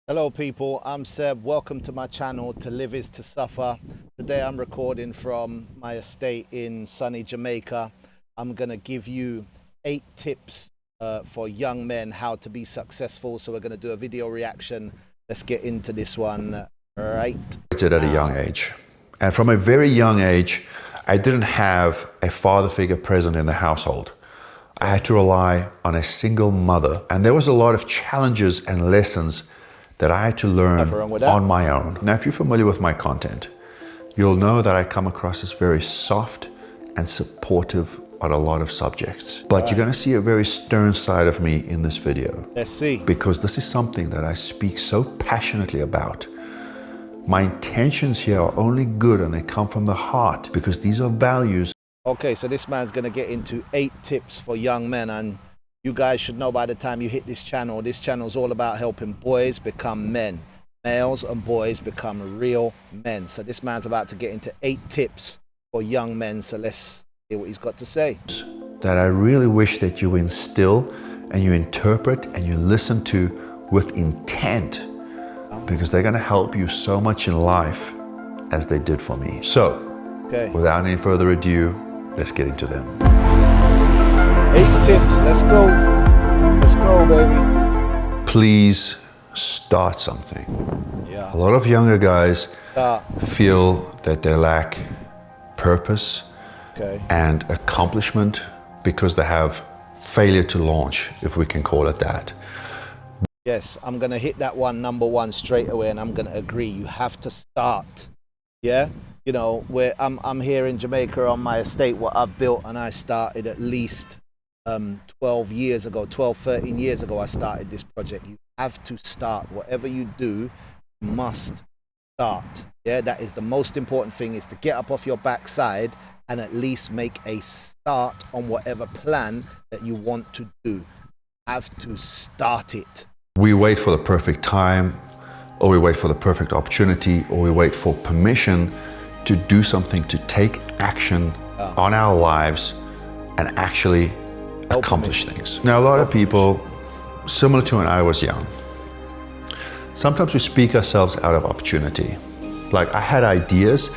Hello people, I'm Seb. Welcome to my channel, To Live is to Suffer. Today I'm recording from my estate in sunny Jamaica. I'm going to give you 8 tips for young men how to be successful. So we're going to do a video reaction. Let's get into this one right at a young age. And from a very young age, I didn't have a father figure present in the household. I had to rely on a single mother. And there was a lot of challenges and lessons that I had to learn on my own. Now, if you're familiar with my content, you'll know that I come across as very soft and supportive on a lot of subjects. But you're gonna see a very stern side of me in this video. Let's see. Because this is something that I speak so passionately about. My intentions here are only good and they come from the heart because these are values. Okay, so this man's going to get into 8 tips for young men, and you guys should know by the time you hit this channel is all about helping boys become men. Males and boys become real men. So this man's about to get into 8 tips for young men. So let's hear what he's got to say. That I really wish that you instill and you interpret and you listen to with intent, because they're going to help you so much in life as they did for me. So, without any further ado, let's get into them. 8 tips. Let's go. Let's go, baby. Please start something. Yeah. A lot of younger guys feel that they lack purpose and accomplishment because they have failure to launch, if we can call it that. Yes, I'm going to hit that one, number 1, straight away, and I'm going to agree. You have to start. Yeah? You know, where I'm here in Jamaica on my estate, what I've built, and I started at least 12 years ago, 13 years ago, I started this project. You have to start. Whatever you do, you must start. Yeah, that is the most important thing, is to get up off your backside and at least make a start on whatever plan that you want to do. You have to start it. We wait for the perfect time, or we wait for the perfect opportunity, or we wait for permission to do something, to take action on our lives and actually accomplish things. Now, a lot of people, similar to when I was young, sometimes we speak ourselves out of opportunity. Like, I had ideas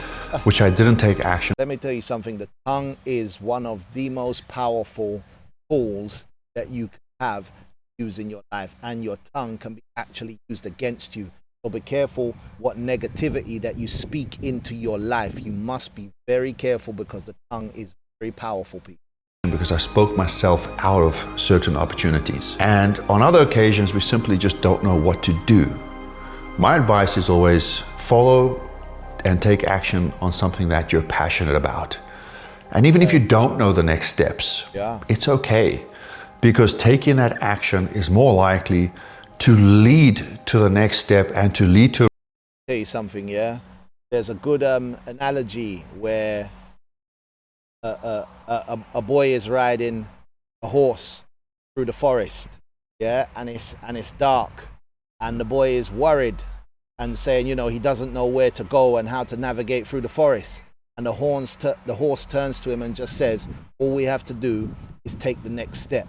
which I didn't take action. Let me tell you something. The tongue is one of the most powerful tools that you can have used in your life, and your tongue can be actually used against you. So be careful what negativity that you speak into your life. You must be very careful, because the tongue is very powerful, people. Because I spoke myself out of certain opportunities. And on other occasions, we simply just don't know what to do. My advice is always follow and take action on something that you're passionate about. And even if you don't know the next steps, it's okay. Because taking that action is more likely to lead to the next step and to lead to... Tell you something, yeah? There's a good analogy where a boy is riding a horse through the forest, yeah, and it's dark, and the boy is worried and saying, you know, he doesn't know where to go and how to navigate through the forest. And the horse turns to him and just says, all we have to do is take the next step.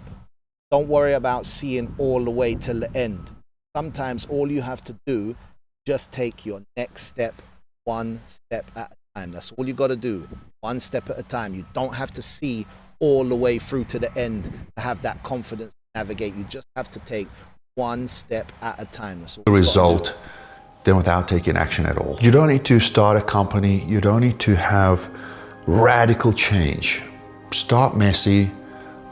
Don't worry about seeing all the way till the end. Sometimes all you have to do, just take your next step, one step at a time. That's all you got to do, one step at a time. You don't have to see all the way through to the end to have that confidence to navigate. You just have to take one step at a time. That's all the result than without taking action at all. You don't need to start a company. You don't need to have radical change. Start messy,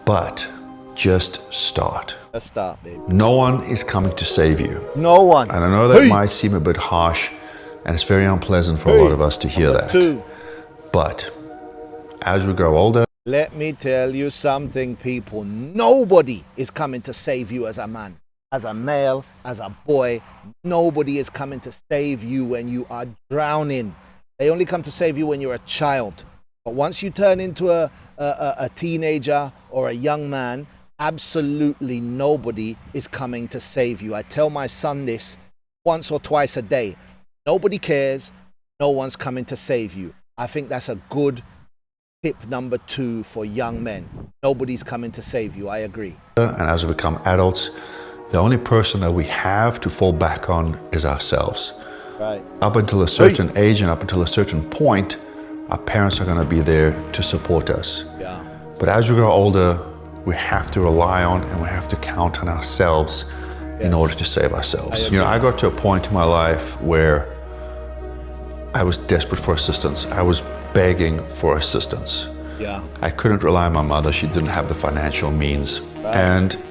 but just start. Let's start, baby. No one is coming to save you. No one. And I know that might seem a bit harsh, and it's very unpleasant for a lot of us to hear that. But as we grow older... Let me tell you something, people. Nobody is coming to save you as a man, as a male, as a boy. Nobody is coming to save you when you are drowning. They only come to save you when you're a child. But once you turn into a teenager or a young man, absolutely nobody is coming to save you. I tell my son this once or twice a day. Nobody cares. No one's coming to save you. I think that's a good tip, number 2, for young men. Nobody's coming to save you. I agree. And as we become adults, The only person that we have to fall back on is ourselves. Right. Up until a certain age and up until a certain point, our parents are going to be there to support us. Yeah. But as we grow older, we have to rely on and we have to count on ourselves in order to save ourselves. You know, I got to a point in my life where I was desperate for assistance. I was begging for assistance. Yeah. I couldn't rely on my mother. She didn't have the financial means. Right. And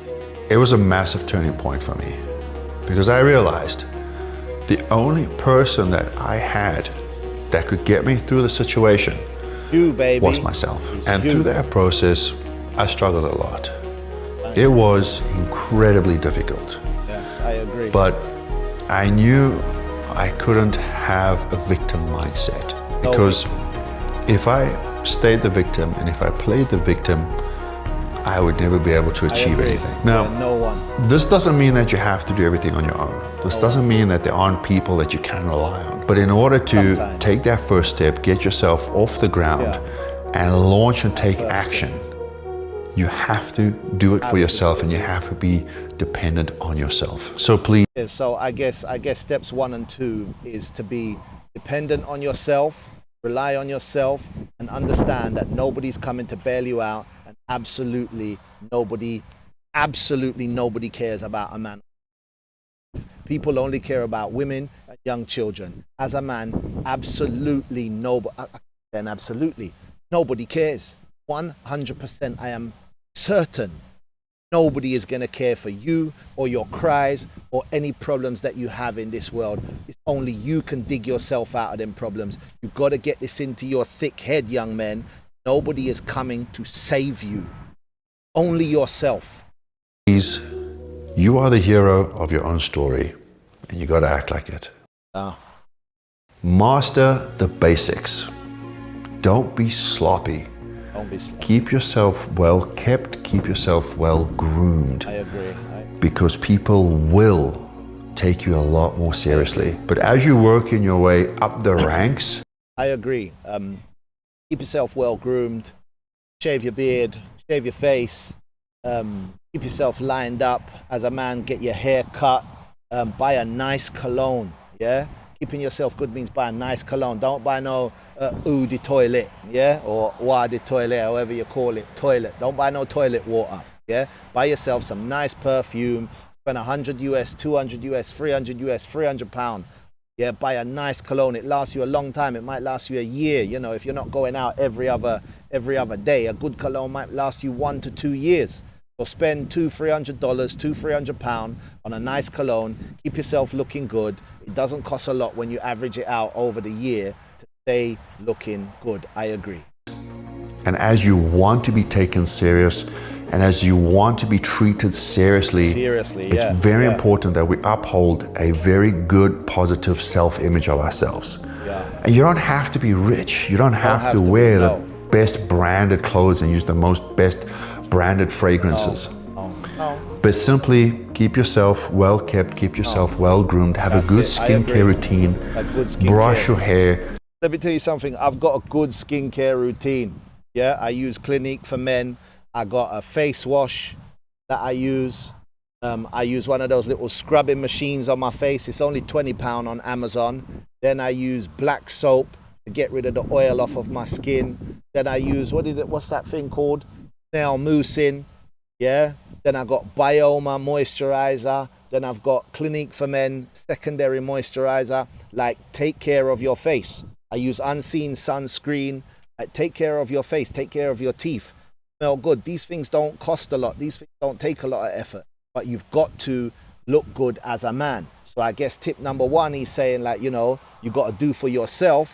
it was a massive turning point for me because I realized the only person that I had that could get me through the situation was myself. And through that process, I struggled a lot. It was incredibly difficult. Yes, I agree. But I knew I couldn't have a victim mindset because if I stayed the victim and if I played the victim, I would never be able to achieve anything. Now, no one. This doesn't mean that you have to do everything on your own. This doesn't mean that there aren't people that you can rely on. But in order to take that first step, get yourself off the ground and launch and take action, you have to do it for yourself and you have to be dependent on yourself. So please. So I guess steps 1 and 2 is to be dependent on yourself, rely on yourself, and understand that nobody's coming to bail you out, and absolutely nobody cares about a man. People only care about women and young children. As a man, absolutely nobody cares. 100%, I am certain nobody is going to care for you or your cries or any problems that you have in this world. It's only you can dig yourself out of them problems. You've got to get this into your thick head, young men. Nobody is coming to save you. Only yourself. Please, you are the hero of your own story and you got to act like it. Master the basics. Don't be sloppy. Keep yourself well kept, keep yourself well groomed. I agree. Because people will take you a lot more seriously. But as you work in your way up the ranks. I agree. Keep yourself well groomed, shave your beard, shave your face, keep yourself lined up. As a man, get your hair cut, buy a nice cologne, yeah? Keeping yourself good means buy a nice cologne. Don't buy no Audit toilet, yeah? Or Audit toilet, however you call it, toilet. Don't buy no toilet water, yeah? Buy yourself some nice perfume, spend $100 US, $200 US, $300 US, £300. Yeah, buy a nice cologne. It lasts you a long time. It might last you a year. You know, if you're not going out every other day, a good cologne might last you 1 to 2 years. So spend $200-300, £200-300 on a nice cologne. Keep yourself looking good. It doesn't cost a lot when you average it out over the year to stay looking good. I agree. And as you want to be taken serious, and as you want to be treated seriously, it's very important that we uphold a very good, positive self-image of ourselves. Yeah. And you don't have to be rich. You don't have to wear the best branded clothes and use the best branded fragrances. No. But simply keep yourself well kept, keep yourself well groomed, have a good skincare routine, brush your hair. Let me tell you something. I've got a good skincare routine. Yeah, I use Clinique for Men. I got a face wash that I use. I use one of those little scrubbing machines on my face. It's only £20 on Amazon. Then I use black soap to get rid of the oil off of my skin. Then I use, what's that thing called? Snail mucin. Yeah. Then I got Bioma moisturizer. Then I've got Clinique for Men secondary moisturizer. Like, take care of your face. I use unseen sunscreen. Like, take care of your face. Take care of your teeth. Smell good. These things don't cost a lot. These things don't take a lot of effort, but you've got to look good as a man. So I guess tip number 1, he's saying, like, you know, you got to do for yourself.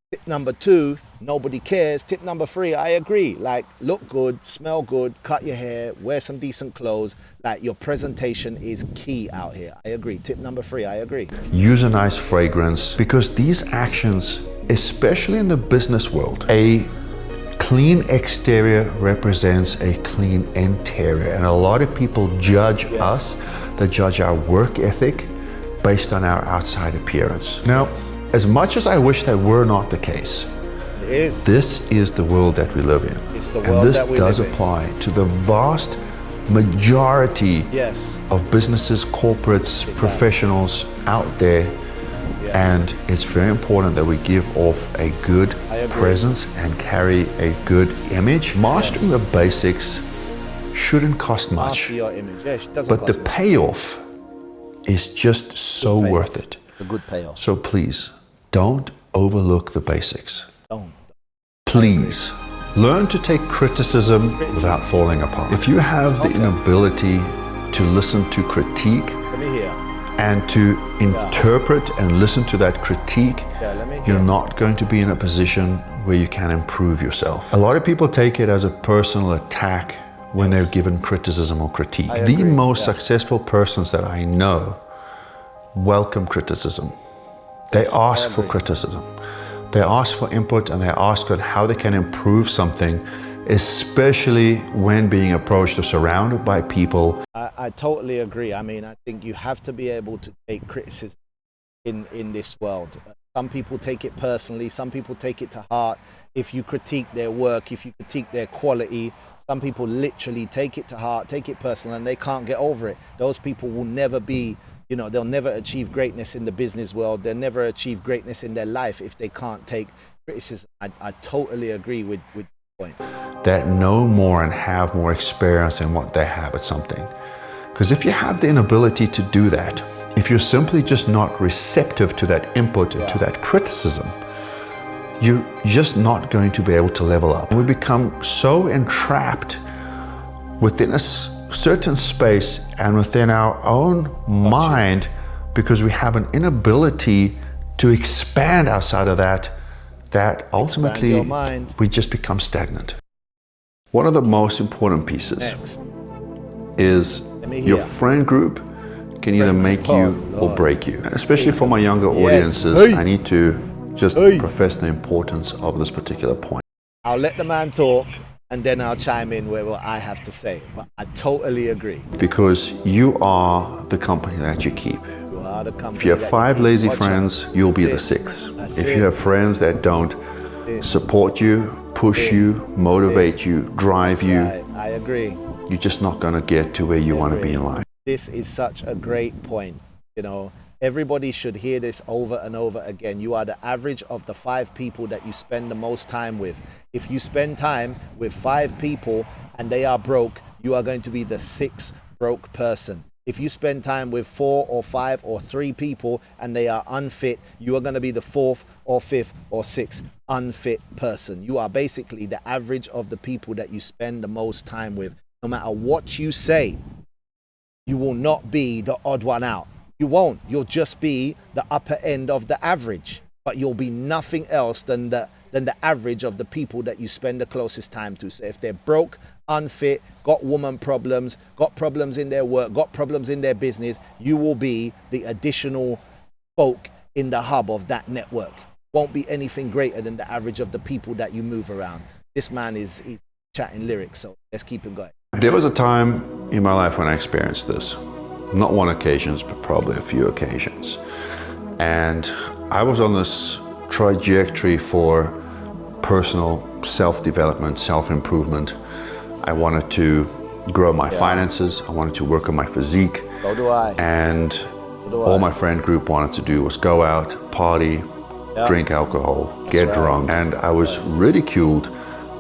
Tip number 2, nobody cares. Tip number 3, I agree. Like, look good, smell good, cut your hair, wear some decent clothes. Like, your presentation is key out here. I agree. Tip number 3, I agree. Use a nice fragrance, because these actions, especially in the business world, a clean exterior represents a clean interior, and a lot of people judge us, they judge our work ethic based on our outside appearance. Now, as much as I wish that were not the case, this is the world that we live in. It's the and world this that we does live in. apply to the vast majority Yes. of businesses, corporates, professionals out there. Yes. And it's very important that we give off a good presence and carry a good image. Mastering the basics shouldn't cost much, Master your image. Yeah, it doesn't but the cost much. payoff is just so worth it. A good payoff. So please, don't overlook the basics. Don't. Please, learn to take criticism without falling apart. If you have the inability to listen to critique Let me hear. and to interpret and listen to that critique, Let me hear. you're not going to be in a position where you can improve yourself. A lot of people take it as a personal attack when they're given criticism or critique. The most successful persons that I know welcome criticism. They ask for criticism. They ask for input and they ask on how they can improve something, especially when being approached or surrounded by people. I totally agree. I mean, I think you have to be able to take criticism in this world. Some people take it personally, some people take it to heart. If you critique their work, if you critique their quality, some people literally take it to heart, take it personal, and they can't get over it. Those people will never be, you know, they'll never achieve greatness in the business world. They'll never achieve greatness in their life if they can't take criticism. I totally agree with the point. That know more and have more experience in what they have at something. Because if you have the inability to do that, if you're simply just not receptive to that input and to that criticism, you're just not going to be able to level up. We become so entrapped within a certain space and within our own mind because we have an inability to expand outside of that ultimately we just become stagnant. One of the most important pieces is your friend group can either make you or break you. Especially for my younger audiences, I need to just profess the importance of this particular point. I'll let the man talk and then I'll chime in where what I have to say. But I totally agree. Because you are the company that you keep. You are the company. If you have 5 lazy friends, you'll be the 6th. If you have friends that don't support you, push you, motivate you, drive you, I agree. You're just not going to get to where you want to be in life. This is such a great point. You know, everybody should hear this over and over again. You are the average of the 5 people that you spend the most time with. If you spend time with 5 people and they are broke, you are going to be the 6th broke person. If you spend time with 4 or 5 or 3 people and they are unfit, you are going to be the 4th or 5th or 6th unfit person. You are basically the average of the people that you spend the most time with. No matter what you say, you will not be the odd one out. You won't. You'll just be the upper end of the average, but you'll be nothing else than the average of the people that you spend the closest time to. So if they're broke, unfit, got woman problems, got problems in their work, got problems in their business, you will be the additional folk in the hub of that network. Won't be anything greater than the average of the people that you move around. This man is chatting lyrics, so let's keep it going. There was a time in my life when I experienced this. Not one occasion, but probably a few occasions. And I was on this trajectory for personal self-development, self-improvement. I wanted to grow my finances. I wanted to work on my physique. So do I. And all my friend group wanted to do was go out, party, drink alcohol, get drunk. And I was ridiculed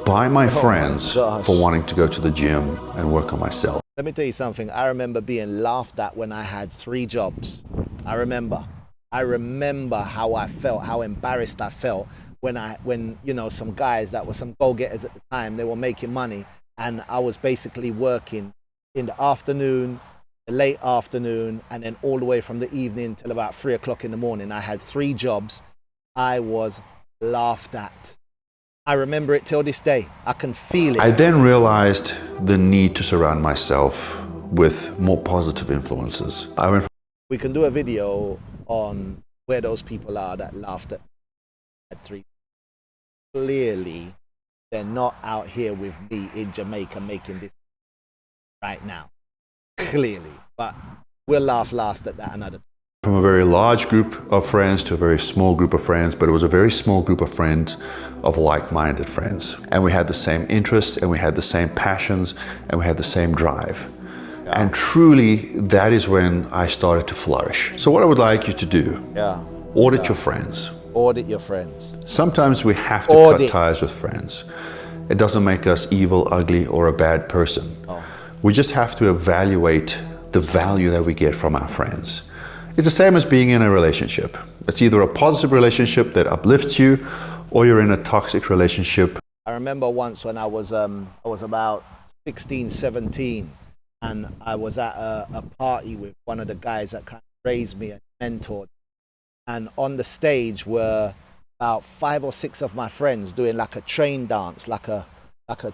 by my friends for wanting to go to the gym and work on myself. Let me tell you something. I remember being laughed at when I had 3 jobs. I remember how I felt, how embarrassed I felt when you know, some guys that were some go-getters at the time, they were making money, and I was basically working in the afternoon, the late afternoon, and then all the way from the evening till about 3 o'clock in the morning. I had 3 jobs. I was laughed at. I remember it till this day. I can feel it. I then realized the need to surround myself with more positive influences. We can do a video on where those people are that laughed at 3. Clearly, they're not out here with me in Jamaica making this right now. Clearly. But we'll laugh last at that another time. From a very large group of friends to a very small group of friends, but it was a very small group of friends, of like-minded friends. And we had the same interests, and we had the same passions, and we had the same drive. And truly, that is when I started to flourish. So what I would like you to do, audit your friends. Audit your friends. Sometimes we have to cut ties with friends. It doesn't make us evil, ugly, or a bad person. We just have to evaluate the value that we get from our friends. It's the same as being in a relationship. It's either a positive relationship that uplifts you, or you're in a toxic relationship. I remember once when I was about 16, 17, and I was at a party with one of the guys that kind of raised me and mentored. And on the stage were about 5 or 6 of my friends doing like a train dance, like a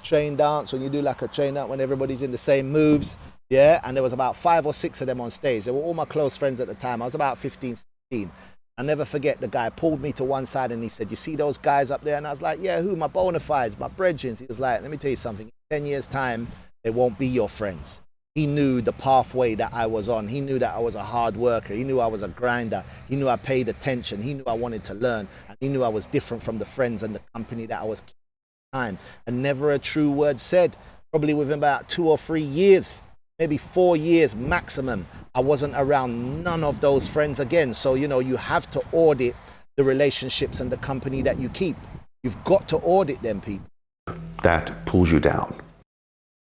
train dance, when you do like a train dance when everybody's in the same moves. Yeah, and there was about 5 or 6 of them on stage. They were all my close friends at the time. I was about 15, 16. I'll never forget, the guy pulled me to one side and he said, "You see those guys up there?" And I was like, "Yeah, who? My bona fides, my brethren." He was like, "Let me tell you something. In 10 years' time, they won't be your friends." He knew the pathway that I was on. He knew that I was a hard worker. He knew I was a grinder. He knew I paid attention. He knew I wanted to learn. And he knew I was different from the friends and the company that I was keeping at the time. And never a true word said. Probably within about 2 or 3 years, maybe 4 years maximum, I wasn't around none of those friends again. So, you know, you have to audit the relationships and the company that you keep. You've got to audit them, people. That pulls you down.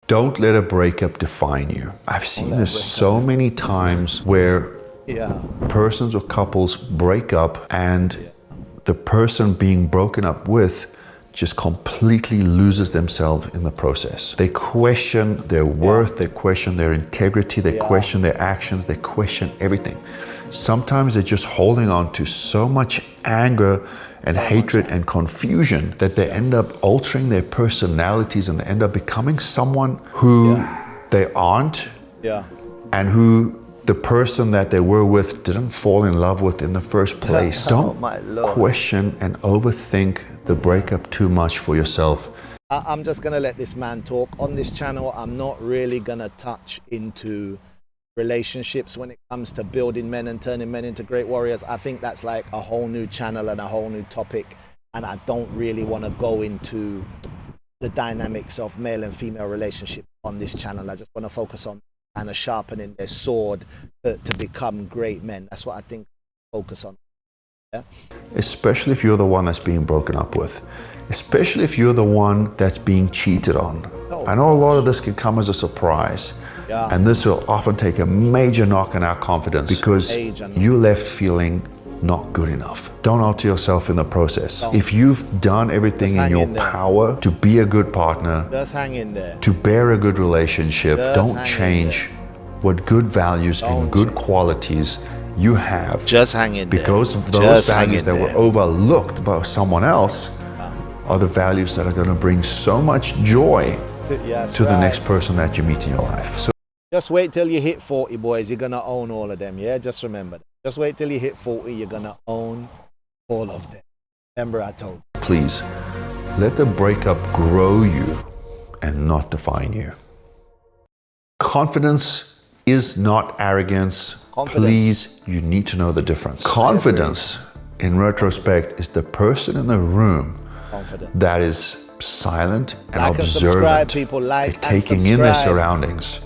Don't let a breakup define you. I've seen this so many times where persons or couples break up and the person being broken up with just completely loses themselves in the process. They question their worth, they question their integrity, they question their actions, they question everything. Sometimes they're just holding on to so much anger and hatred and confusion that they end up altering their personalities and they end up becoming someone who they aren't, and who the person that they were with didn't fall in love with in the first place. Don't question and overthink the breakup too much for yourself. I'm just gonna let this man talk. On this channel, I'm not really gonna touch into relationships when it comes to building men and turning men into great warriors. I think that's like a whole new channel and a whole new topic, and I don't really want to go into the dynamics of male and female relationships on this channel. I just want to focus on kind of sharpening their sword to become great men. That's what I think focus on. Especially if you're the one that's being broken up with, especially if you're the one that's being cheated on. I know a lot of this can come as a surprise. And this will often take a major knock on our confidence because you left feeling not good enough. Don't alter yourself in the process. If you've done everything in your power to be a good partner, just hang in there. To bear a good relationship, don't change what good values and good qualities you have. Just hang in there. Because of those values that were overlooked by someone else are the values that are going to bring so much joy to the next person that you meet in your life. So just wait till you hit 40, boys. You're going to own all of them, yeah? Just remember that. Just wait till you hit 40. You're going to own all of them. Remember I told you. Please, let the breakup grow you and not define you. Confidence is not arrogance. Please, you need to know the difference. Confidence, in retrospect, is the person in the room that is silent and observant. They're taking in their surroundings.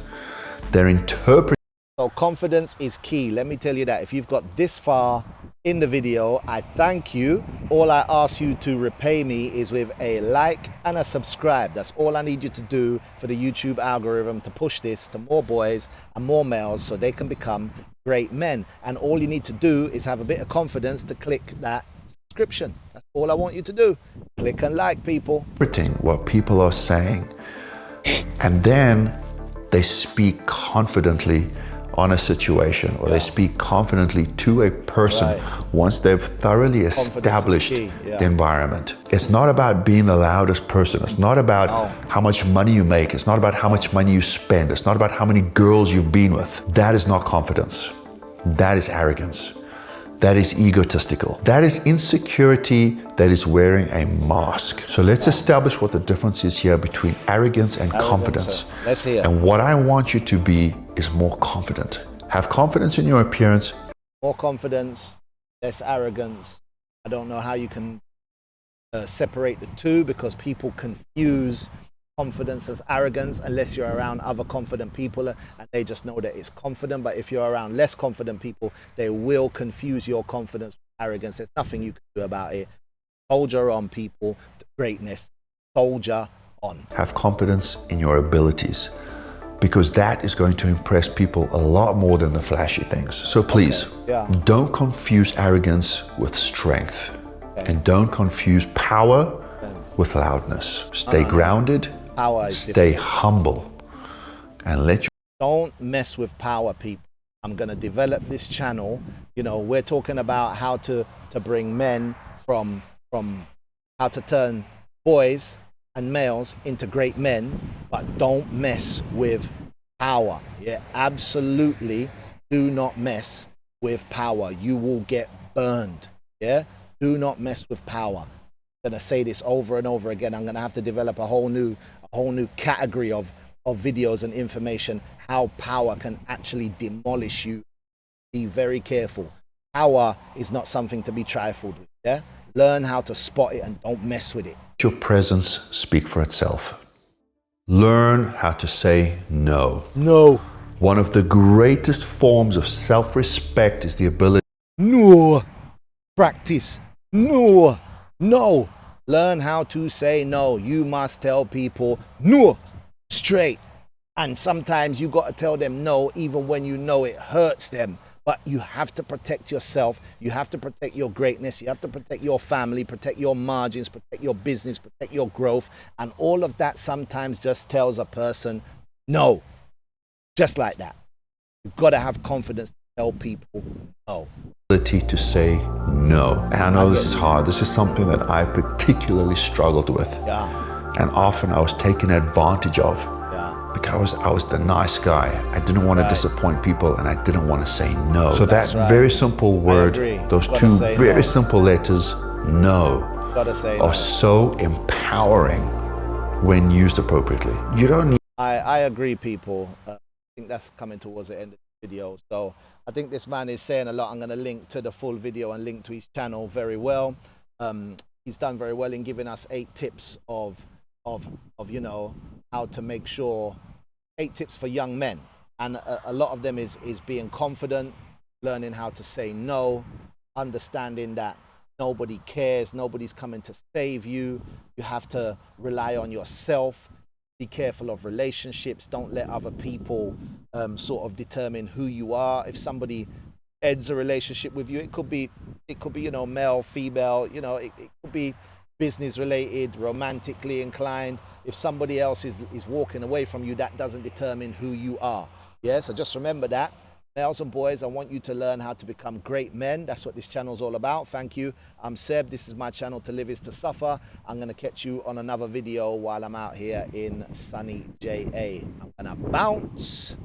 They're interpreting. So confidence is key. Let me tell you that. If you've got this far in the video, I thank you. All I ask you to repay me is with a like and a subscribe. That's all I need you to do for the YouTube algorithm to push this to more boys and more males so they can become great men. And all you need to do is have a bit of confidence to click that subscription. That's all I want you to do. Click and like, people. What people are saying. And then they speak confidently on a situation, or they speak confidently to a person once they've thoroughly established the environment. It's not about being the loudest person. It's not about how much money you make. It's not about how much money you spend. It's not about how many girls you've been with. That is not confidence. That is arrogance. That is egotistical. That is insecurity that is wearing a mask. So let's establish what the difference is here between arrogance and confidence. Let's hear. And what I want you to be is more confident. Have confidence in your appearance. More confidence, less arrogance. I don't know how you can separate the two, because people confuse confidence as arrogance unless you're around other confident people and they just know that it's confident. But if you're around less confident people, they will confuse your confidence with arrogance. There's nothing you can do about it. Soldier on, people, to greatness. Soldier on. Have confidence in your abilities, because that is going to impress people a lot more than the flashy things. So please, don't confuse arrogance with strength, and don't confuse power with loudness. Stay grounded, stay humble, and don't mess with power, people. I'm going to develop this channel. You know, we're talking about how to bring men from how to turn boys and males into great men, but don't mess with power. Yeah, absolutely do not mess with power. You will get burned. Yeah, do not mess with power. I'm gonna say this over and over again. I'm gonna have to develop a whole new category of videos and information how power can actually demolish you. Be very careful. Power is not something to be trifled with. Yeah, learn how to spot it and don't mess with it. Your presence speak for itself. Learn how to say no. No. One of the greatest forms of self-respect is the ability. No. Practice. No. No. Learn how to say no. You must tell people no straight. And sometimes you got to tell them no even when you know it hurts them. But you have to protect yourself. You have to protect your greatness. You have to protect your family, protect your margins, protect your business, protect your growth. And all of that sometimes just tells a person no. Just like that. You've got to have confidence to tell people no. Ability to say no. And I know this is hard. This is something that I particularly struggled with. Yeah. And often I was taken advantage of. Because I was the nice guy. I didn't want to disappoint people and I didn't want to say no. So that very simple word, those two very simple letters, no, are so empowering when used appropriately. You don't need... I agree, people. I think that's coming towards the end of the video. So I think this man is saying a lot. I'm going to link to the full video and link to his channel very well. He's done very well in giving us 8 tips of you know, how to make sure, 8 tips for young men, and a lot of them is being confident, learning how to say no, understanding that nobody cares, nobody's coming to save you, you have to rely on yourself, be careful of relationships, don't let other people sort of determine who you are. If somebody ends a relationship with you, it could be you know, male, female, you know, it could be business related, romantically inclined. If somebody else is walking away from you, that doesn't determine who you are. Yeah, so just remember that. Males and boys, I want you to learn how to become great men. That's what this channel is all about. Thank you. I'm Seb. This is my channel, To Live Is To Suffer. I'm going to catch you on another video while I'm out here in sunny JA. I'm going to bounce.